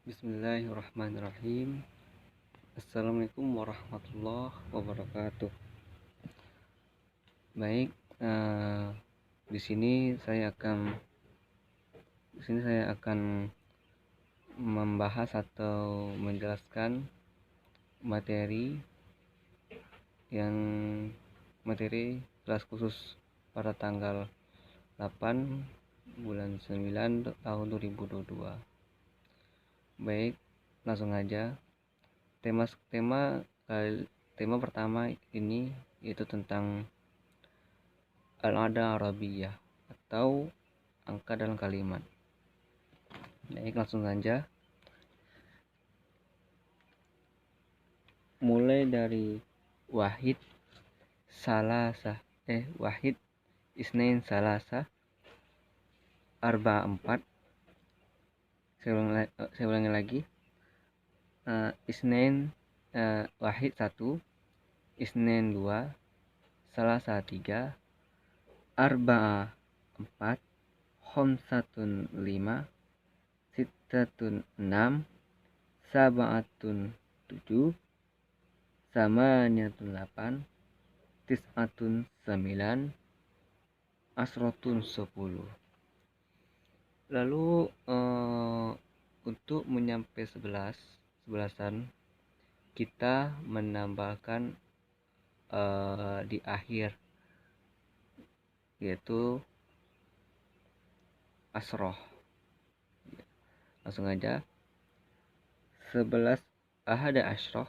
Bismillahirrahmanirrahim. Assalamualaikum warahmatullahi wabarakatuh. Baik, di sini saya akan membahas atau menjelaskan materi kelas khusus pada tanggal 8 bulan 9 tahun 2022. Baik, langsung aja. Tema pertama ini yaitu tentang al-ada arabiyah atau angka dalam kalimat. Baik, langsung saja. Mulai dari wahid, isnain, salasa, arba, 4. Saya ulangi lagi. Isnain, wahid 1, isnain 2, salasa 3, arba 4, khamsatun 5, sittatun 6, sab'atun 7, samaniyatun 8, tis'atun 9, asrotun 10. Lalu untuk menyampai 11-an kita menambahkan di akhir, yaitu asroh. Langsung aja. 11 ahada asyroh,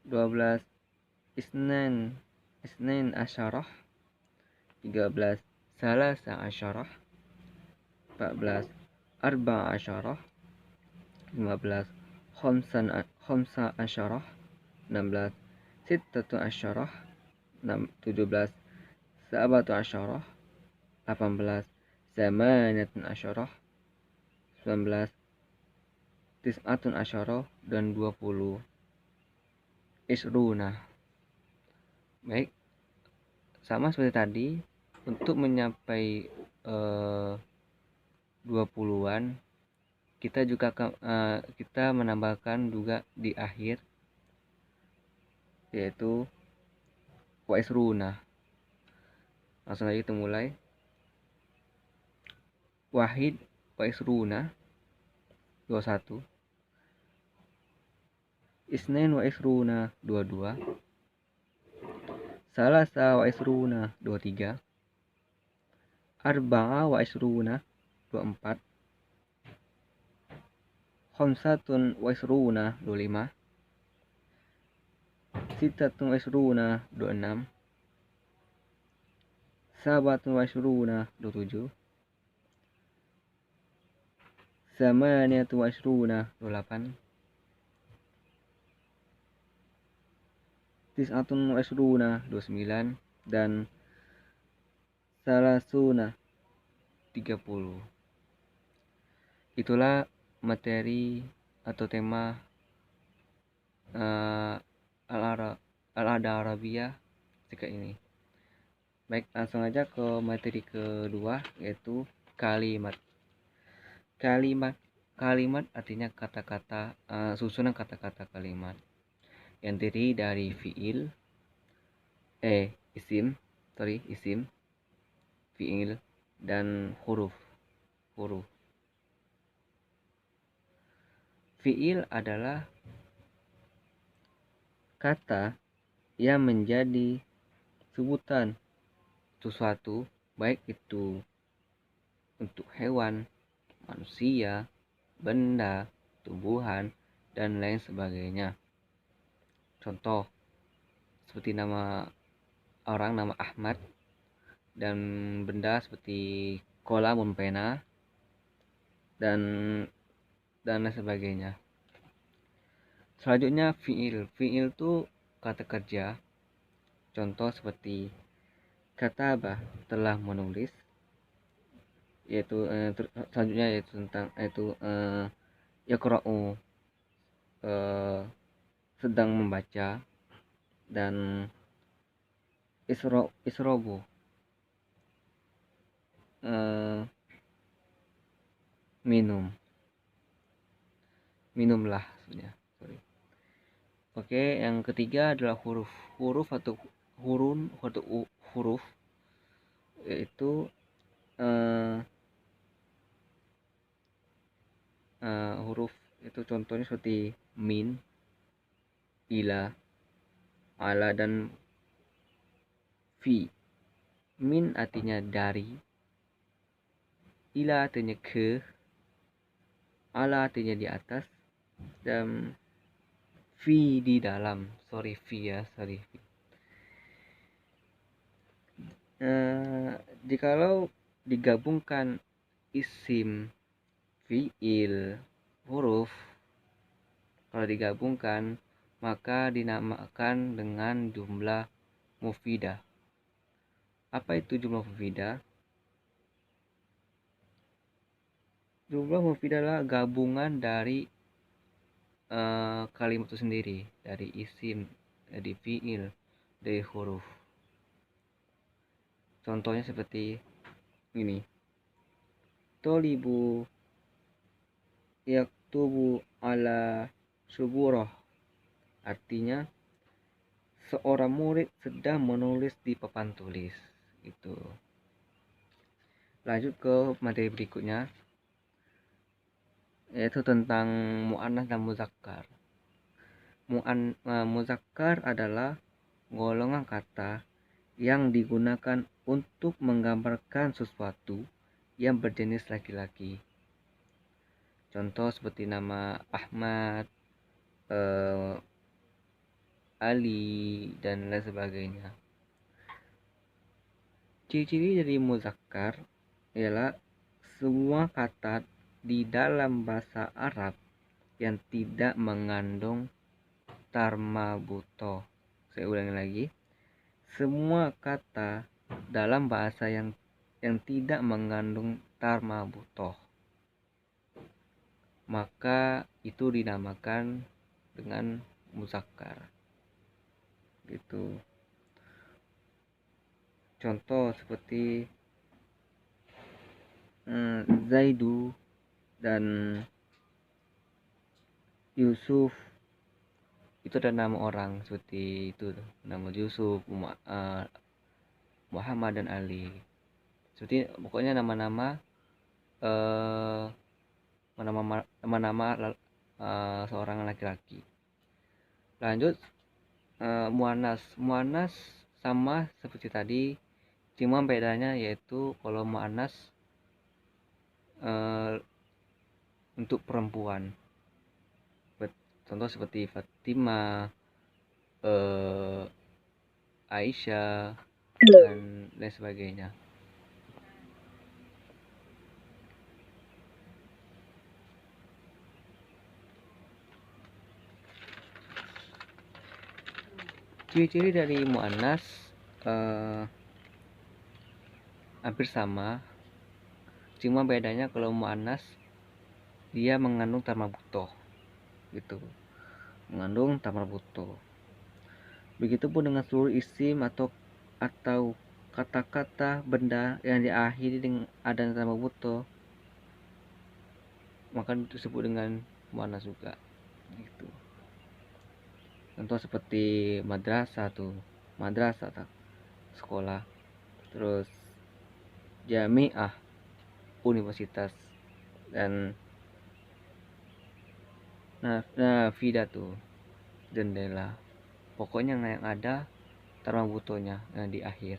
12 isnain asyarah, 13 salasa asyarah, 14 arba asyarah, 15 khamsa asyarah, 16 sittatu asyarah, 17 sabatu asyarah, 18 samaniyatun asyarah, 19 tis'atun asyarah, dan 20 isruna. Baik, sama seperti tadi, untuk menyampai 20-an kita menambahkan juga di akhir, yaitu wa isruna. Langsung aja kita mulai. Wahid wa isruna 21, isnain wa isruna 22, salasa wa isruna 23, arba'a wa isruna 24, khamsatun wa isruna 25, sittatun wa isruna 26, sabatun wa isruna 27, samaniyatun wa isruna 28, tis'atun wa isruna 29, dan salasuna 30. Itulah materi atau tema al-ada arabiyah ketika ini. Baik, langsung aja ke materi kedua, yaitu kalimat. Kalimat artinya kata-kata, susunan kata-kata kalimat yang terdiri dari isim, fiil, dan huruf. Fiil adalah kata yang menjadi sebutan sesuatu, baik itu untuk hewan, manusia, benda, tumbuhan, dan lain sebagainya. Contoh seperti nama orang, nama Ahmad, dan benda seperti kolam, pena, dan lain sebagainya. Selanjutnya fiil itu kata kerja. Contoh seperti kataba, telah menulis, yaitu selanjutnya yaitu tentang yaqra'u, sedang membaca, dan isrobu, minum. minumlah maksudnya. Sorry. Oke, yang ketiga adalah huruf atau huruf, yaitu eh, huruf itu contohnya seperti min, ila, ala, dan fi. Min artinya dari, ila artinya ke, ala artinya di atas, dan fi di dalam. Sorry fi. Jikalau digabungkan isim, fiil, huruf, kalau digabungkan maka dinamakan dengan jumlah mufidah. Apa itu jumlah mufidah? Jumlah mufidah adalah gabungan dari kalimat itu sendiri, dari isim, dari fiil, dari huruf. Contohnya seperti ini: tolibu yaktubu ala suburah, artinya seorang murid sedang menulis di papan tulis. Itu. Lanjut ke materi berikutnya, yaitu tentang mu'annas dan muzakkar. Muzakkar adalah golongan kata yang digunakan untuk menggambarkan sesuatu yang berjenis laki-laki. Contoh seperti nama Ahmad, Ali, dan lain sebagainya. Ciri-ciri dari muzakkar ialah semua kata di dalam bahasa Arab yang tidak mengandung tarmabuto. Saya ulangi lagi. Semua kata dalam bahasa yang tidak mengandung tarmabuto, maka itu dinamakan dengan muzakkar. Gitu. Contoh seperti Zaidu dan Yusuf, itu ada nama orang seperti itu, nama Yusuf, Muhammad, dan Ali. Seperti pokoknya nama-nama seorang laki-laki. Lanjut, muannas sama seperti tadi, cuma bedanya yaitu kalau muannas untuk perempuan. Contoh seperti Fatimah, Aisyah, dan lain sebagainya. Ciri-ciri dari muannas hampir sama, cuma bedanya kalau muannas dia mengandung tarmabutoh, gitu, mengandung tarmabutoh. Begitupun dengan seluruh isim atau kata-kata benda yang diakhiri dengan adanya tarmabutoh, maka disebut dengan muannas juga, gitu. Contoh seperti madrasah sekolah, terus jami'ah universitas, dan nafidah jendela. Pokoknya yang ada tarmabutohnya yang di akhir.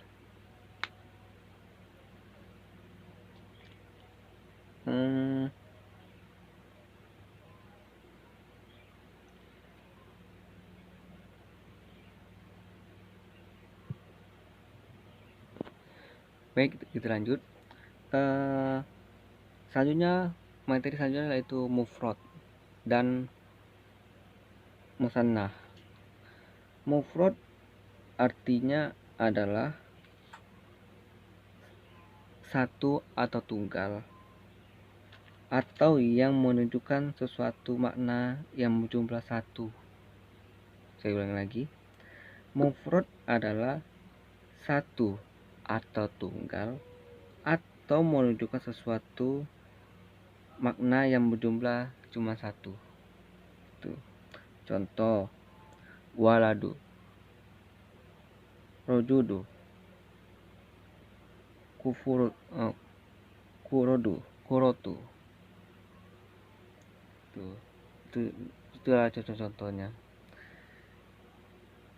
Baik, kita lanjut. Materi selanjutnya yaitu mufrad dan musannah. Mufrad artinya adalah satu atau tunggal, atau yang menunjukkan sesuatu makna yang berjumlah satu. Saya ulangi lagi. Mufrad adalah satu atau tunggal, atau menunjukkan sesuatu makna yang berjumlah cuma satu. gitu. Contoh, waladu, rojudu, kufuru, kurodu, kurotu. Tuh, itulah contoh-contohnya.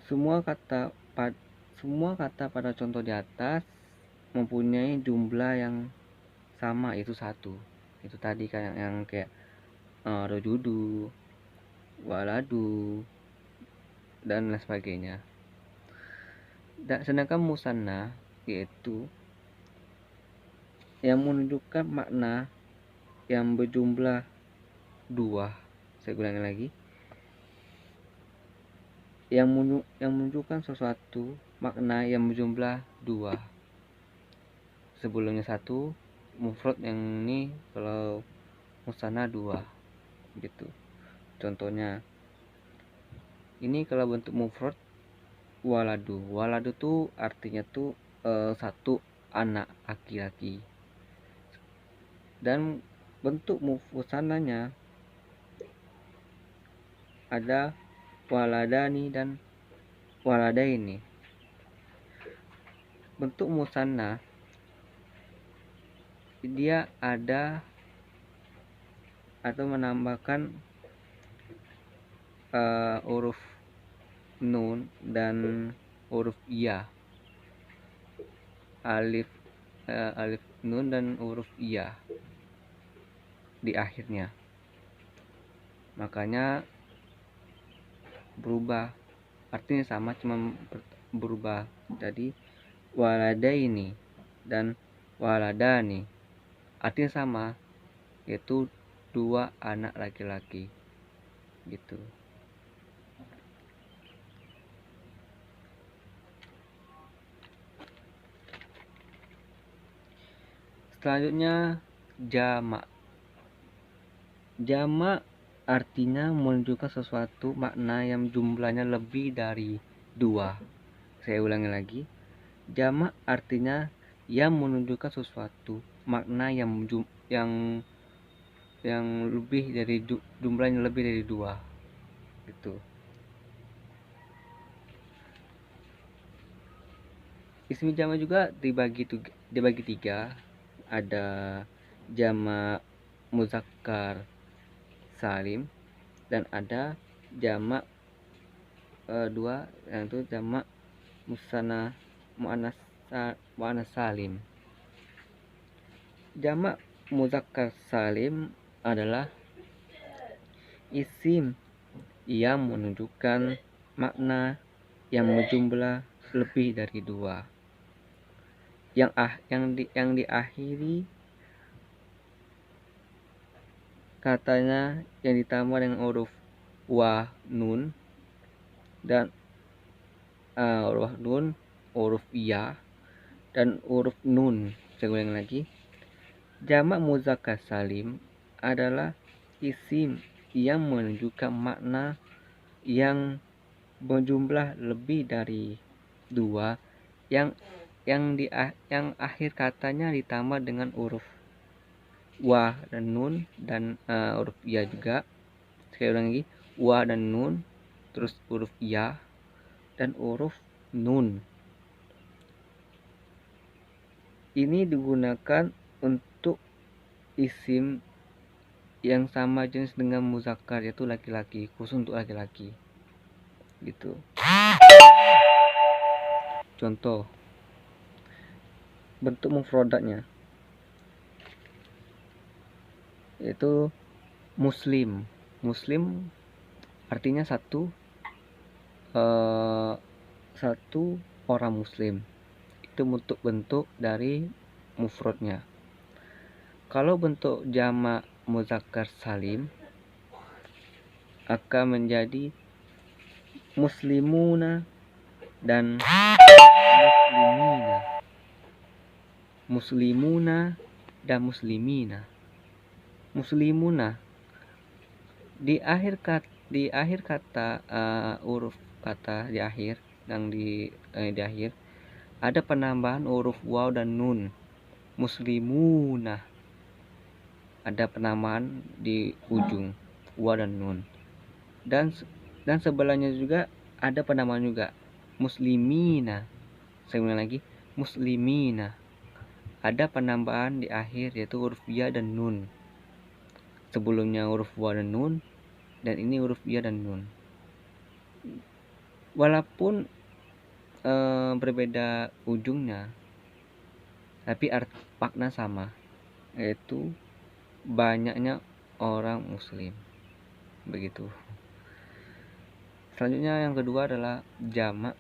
Semua kata pada contoh di atas mempunyai jumlah yang sama, itu satu. Itu tadi kayak yang kayak rojudu, waladu, dan lain sebagainya. Sedangkan musanna yaitu yang menunjukkan makna yang berjumlah dua. Saya ulangi lagi, yang menunjukkan sesuatu makna yang berjumlah dua. Sebelumnya satu mufrad, yang ini kalau musanna dua gitu. Contohnya ini kalau bentuk mufrad, waladu tuh artinya tuh satu anak laki-laki, dan bentuk musannanya ada waladani dan waladaini. Bentuk musanna dia ada atau menambahkan huruf nun dan huruf ya, alif nun dan huruf ya di akhirnya, makanya berubah, artinya sama, cuma berubah. Jadi waladaini dan waladani artinya sama, yaitu dua anak laki-laki gitu. Selanjutnya jamak. Jamak artinya menunjukkan sesuatu makna yang jumlahnya lebih dari dua. Saya ulangi lagi, jamak artinya yang menunjukkan sesuatu makna yang lebih dari jumlahnya lebih dari dua gitu. Isim jamak juga dibagi tiga. Ada jamak muzakkar salim dan ada jamak dua, yaitu jamak muannas salim. Jamak muzakkar salim adalah isim yang menunjukkan makna yang berjumlah lebih dari dua, yang diakhiri katanya yang ditambah dengan huruf wa nun dan huruf ya dan huruf nun. Saya ulang lagi, jamak muzakkar salim adalah isim yang menunjukkan makna yang berjumlah lebih dari dua, yang akhir katanya ditambah dengan huruf wa dan nun dan huruf ya juga. Sekali lagi, wa dan nun, terus huruf ya dan huruf nun. Ini digunakan untuk isim yang sama jenis dengan muzakkar, yaitu laki-laki, khusus untuk laki-laki gitu. Contoh bentuk mufradatnya yaitu muslim. Muslim artinya satu orang muslim. Itu bentuk dari mufradnya. Kalau bentuk jamak muzakkar salim akan menjadi muslimuna dan muslimina dan muslimina. Muslimuna di akhir kata huruf kata di akhir ada penambahan huruf waw dan nun. Muslimuna ada penambahan di ujung waw dan nun. dan sebelahnya juga ada penambahan juga, muslimina. Saya ulang lagi, muslimina. Ada penambahan di akhir yaitu huruf ya dan nun. Sebelumnya huruf wa dan nun, dan ini huruf ya dan nun. Walaupun berbeda ujungnya, tapi makna sama, yaitu banyaknya orang muslim. Begitu. Selanjutnya yang kedua adalah jamak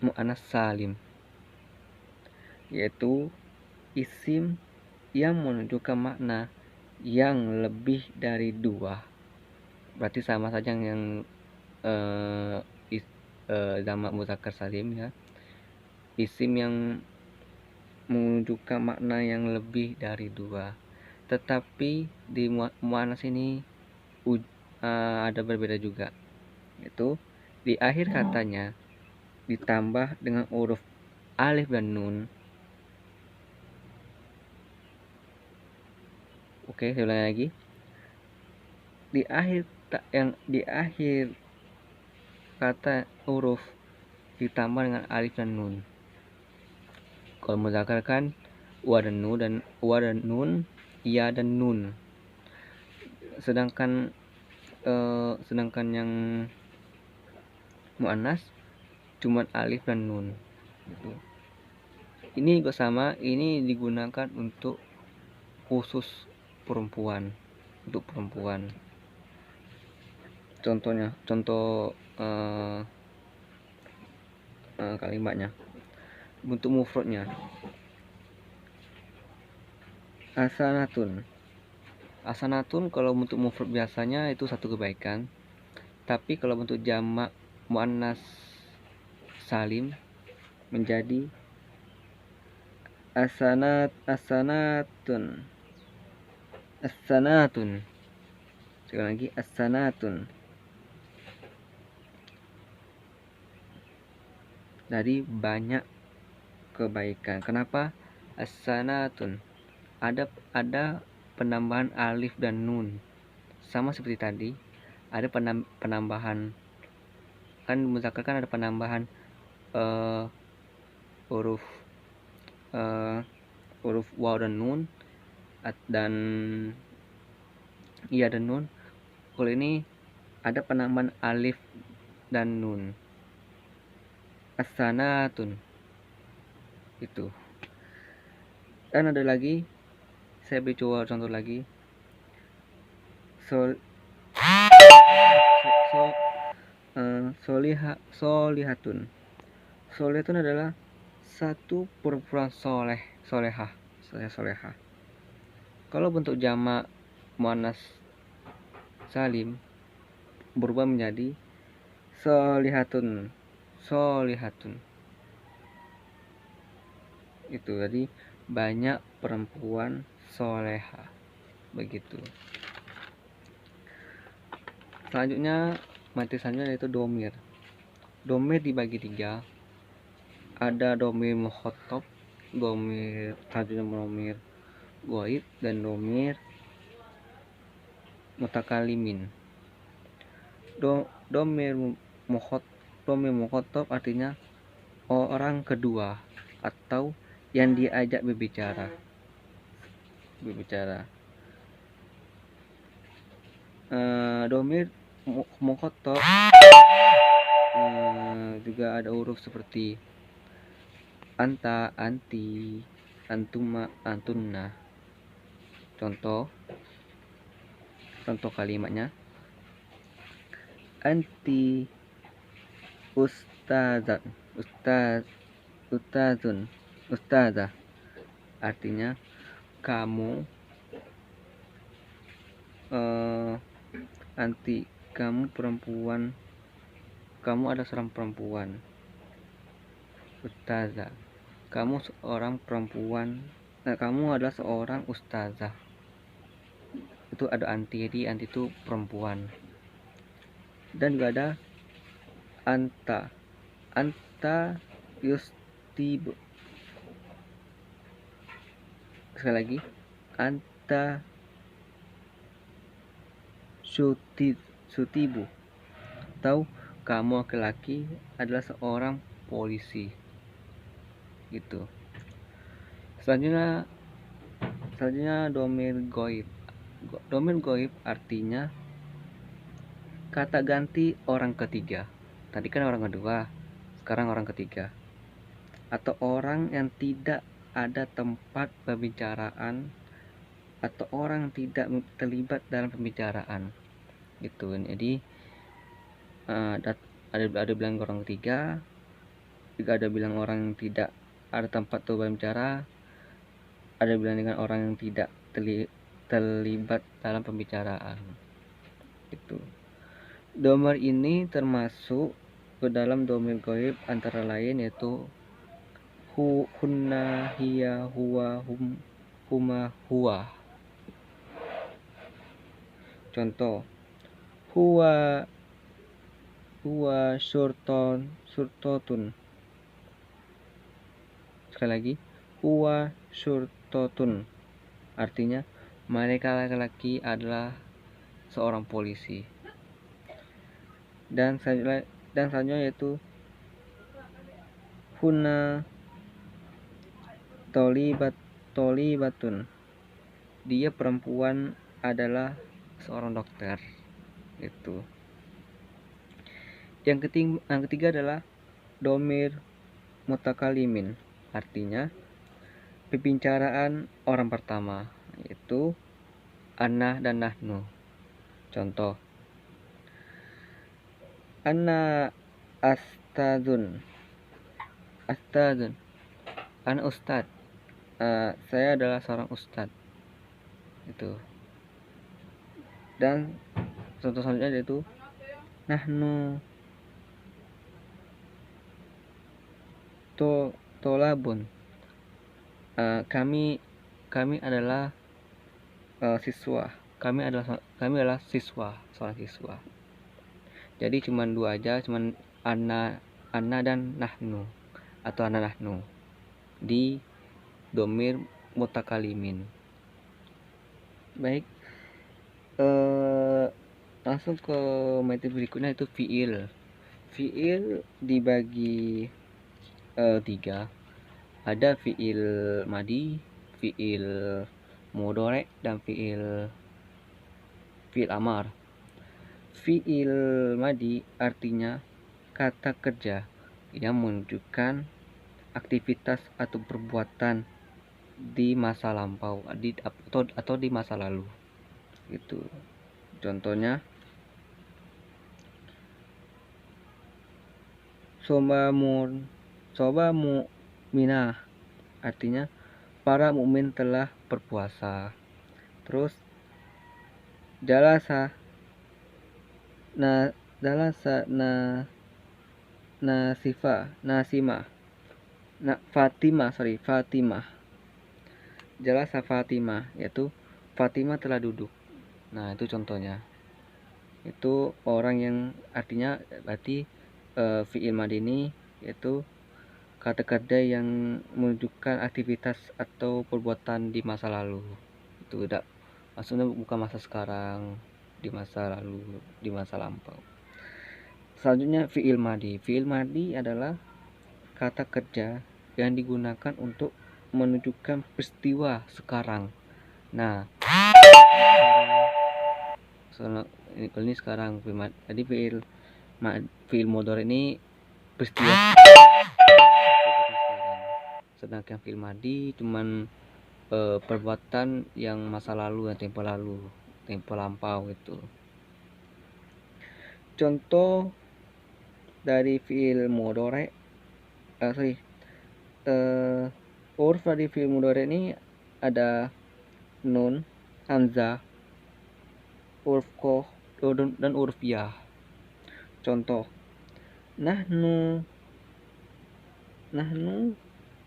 mu'annas salim, yaitu isim yang menunjukkan makna yang lebih dari dua. Berarti sama saja yang jamak muzakkar salim ya. Isim yang menunjukkan makna yang lebih dari dua. Tetapi di mu'annas ini ada berbeda juga, yaitu di akhir katanya ditambah dengan huruf alif dan nun. Oke, saya ulangi lagi. Di akhir kata huruf ditambah dengan alif dan nun. Kalau muzakkar kan wa dan nun, ya dan nun. Sedangkan yang muannas cuma alif dan nun. Gitu. Ini juga sama, ini digunakan untuk khusus perempuan, untuk perempuan. Contohnya, contoh kalimatnya. Bentuk mufradnya hasanatun. Hasanatun kalau bentuk mufrad biasanya itu satu kebaikan. Tapi kalau bentuk jamak muannas salim menjadi hasanatun. Sekali lagi, hasanatun. Dari banyak kebaikan. Kenapa hasanatun? Ada penambahan alif dan nun. Sama seperti tadi, ada penambahan, kan muzakkar kan ada penambahan huruf waw dan nun dan iya dan nun. Kalau ini ada penambahan alif dan nun, hasanatun itu. Dan ada lagi, saya beri contoh lagi, solihatun. Solihatun adalah satu perempuan solehah. Kalau bentuk jamak muannas salim berubah menjadi solihatun. Itu jadi banyak perempuan soleha. Begitu. Selanjutnya materi selanjutnya yaitu domir. Domir dibagi 3. Ada domir mukhatab, domir ghaib, dan domir mutakalimin. Domir mukhatab artinya orang kedua atau yang diajak berbicara. Domir mukhatab juga ada huruf seperti anta, anti, antuma, antunna. Contoh kalimatnya, anti ustazah. Artinya kamu, anti, kamu perempuan, kamu adalah seorang perempuan. Ustazah, kamu seorang perempuan, kamu adalah seorang ustazah. Itu ada anti, jadi anti itu perempuan. Dan juga ada anta yustib. Sekali lagi, anta sutibu, atau kamu laki-laki adalah seorang polisi gitu. Selanjutnya domir goib. Domir goib artinya kata ganti orang ketiga. Tadi kan orang kedua, sekarang orang ketiga, atau orang yang tidak ada tempat pembicaraan, atau orang yang tidak terlibat dalam pembicaraan gitu. Jadi ada bilang orang ketiga, juga ada bilang orang yang tidak ada tempat tuh berbicara, ada bilang dengan orang yang tidak terlibat dalam pembicaraan gitu. Domir ini termasuk ke dalam domir goib antara lain yaitu hunna, hiya, huwa, huma, huwa. Contoh, huwa surtotun. Sekali lagi, huwa surtotun artinya mereka laki-laki adalah seorang polisi. Dan selanjutnya yaitu huna tolibatun, dia perempuan adalah seorang dokter itu. Yang ketiga adalah domir mutakalimin, artinya pembicaraan orang pertama, yaitu ana dan nahnu. Contoh, ana astadzun, ana ustad, saya adalah seorang ustad itu. Dan contoh selanjutnya yaitu nahnu tolabun, kami adalah siswa, kami adalah seorang siswa. Jadi cuman dua aja, cuman ana dan nahnu atau ana nahnu di domir mutakalimin. Baik, langsung ke materi berikutnya, itu fiil. Fiil dibagi 3. Ada fiil madi, fiil mudhari, dan fiil amar. Fiil madi artinya kata kerja yang menunjukkan aktivitas atau perbuatan di masa lampau atau di masa lalu gitu. Contohnya, soba mu'minah artinya para mukmin telah berpuasa. Terus jalasa Fatimah. Jalasa Fatimah, yaitu Fatimah telah duduk. Nah, itu contohnya. Itu orang yang artinya berarti fi'il madi ini yaitu kata kerja yang menunjukkan aktivitas atau perbuatan di masa lalu. Itu tidak, maksudnya bukan masa sekarang, di masa lalu, di masa lampau. Selanjutnya fi'il madi. Fi'il madi adalah kata kerja yang digunakan untuk menunjukkan peristiwa sekarang. Nah, ini sekarang. Tadi fi'il mudhari ini peristiwa sekarang. Sedangkan fi'il madi cuman perbuatan yang masa lalu, yang tempo lampau itu. Contoh dari fi'il mudhari, huruf dari fi'il mudhari ini ada nun, hamzah, huruf koh, dan huruf ya. Contoh, nahnu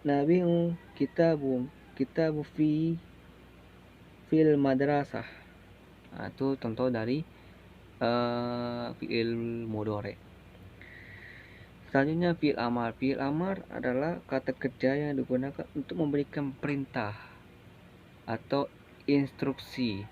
nabi'u kitabu fil madrasah. Nah, itu contoh dari fi'il mudhari. Selanjutnya fi'il amar. Fi'il amar adalah kata kerja yang digunakan untuk memberikan perintah atau instruksi